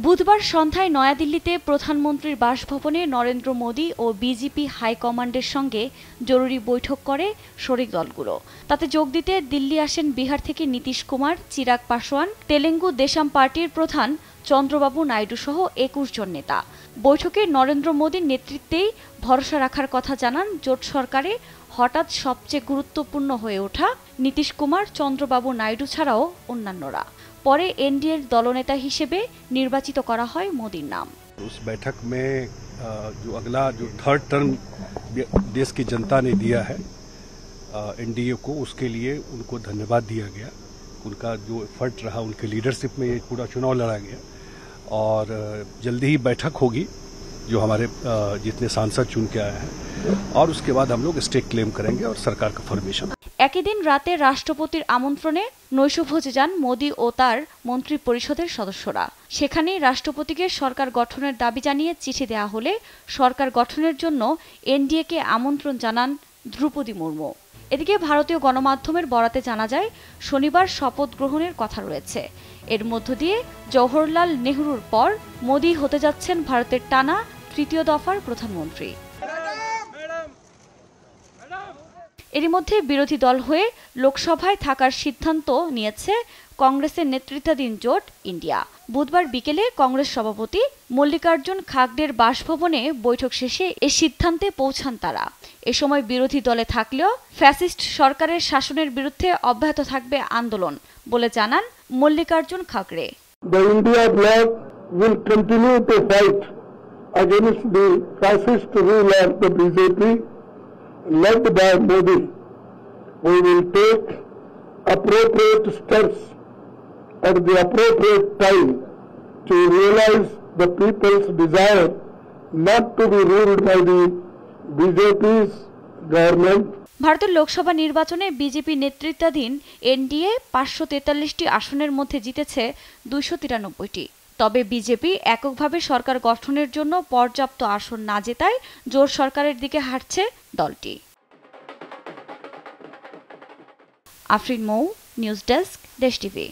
বুধবার সন্ধ্যায় নয়াদিল্লিতে প্রধানমন্ত্রীর বাসভবনে নরেন্দ্র মোদী ও বিজেপি হাইকমান্ডের সঙ্গে জরুরি বৈঠক করে শরিক দলগুলো। তাতে যোগ দিতে দিল্লি আসেন বিহার থেকে নীতিশ কুমার, চিরাগ পাসওয়ান, তেলেঙ্গু দেশম পার্টির প্রধান চন্দ্রবাবু নাইডু সহ ২১ জন নেতা। বৈঠকে নরেন্দ্র মোদীর নেতৃত্বেই ভরসা রাখার কথা জানান জোট সরকারে হঠাৎ সবচেয়ে গুরুত্বপূর্ণ হয়ে ওঠা নীতিশ কুমার, চন্দ্রবাবু নাইডু ছাড়াও অন্যান্যরা। পরে এনডিএর দলনেতা হিসেবে নির্বাচিত করা হয় মোদীর নাম। उस बैठक में जो अगला थर्ड टर्म देश की जनता ने दिया है एनडीए को, उसके लिए उनको धन्यवाद दिया गया। उनका जो एफर्ट रहा, उनके लीडरशिप में ये पूरा चुनाव लड़ा गया और जल्दी ही बैठक होगी जो हमारे जितने सांसद चुन के आए हैं, और उसके बाद हम लोग स्टेक क्लेम करेंगे और सरकार का फॉर्मेशन। একই দিন রাতে রাষ্ট্রপতির আমন্ত্রণে নৈশভোজে যান মোদী ও তার মন্ত্রী পরিষদের সদস্যরা। সেখানেই রাষ্ট্রপতিকে সরকার গঠনের দাবি জানিয়ে চিঠি দেয়া হলে সরকার গঠনের জন্য এনডিএকে আমন্ত্রণ জানান দ্রৌপদী মুর্মু। এদিকে ভারতীয় গণমাধ্যমের বরাতে জানা যায়, শনিবার শপথ গ্রহণের কথা রয়েছে। এর মধ্য দিয়ে জওহরলাল নেহরুর পর মোদী হতে যাচ্ছেন ভারতের টানা তৃতীয় দফার প্রধানমন্ত্রী। এরই মধ্যে বিরোধী দল হয়ে লোকসভায় থাকার সিদ্ধান্ত নিয়েছে কংগ্রেসের নেতৃত্বাধীন জোট ইন্ডিয়া। বুধবার বিকেলে কংগ্রেস সভাপতি মল্লিকার্জুন খাগড়ের বাসভবনে বৈঠক শেষে এ সিদ্ধান্তে পৌঁছান তারা। এ সময় বিরোধী দলে থাকলেও ফ্যাসিস্ট সরকারের শাসনের বিরুদ্ধে অব্যাহত থাকবে আন্দোলন বলে জানান Mallikarjun খাগড়ে। The India bloc will continue to fight against the fascist rule of the BJP led by Modi. We will take appropriate steps at the appropriate time to realize the people's desire not to be ruled by the BJP's government. ভারতের লোকসভা নির্বাচনে BJP নেতৃত্বাধীন NDA ৫৪৩টি আসনের মধ্যে জিতেছে ২৯৩টি। তবে BJP এককভাবে সরকার গঠনের জন্য পর্যাপ্ত আসন না জেতায় জোট সরকারের দিকে হাঁটছে দলটি। আফরিন মৌ, নিউজ ডেস্ক, দেশ টিভি।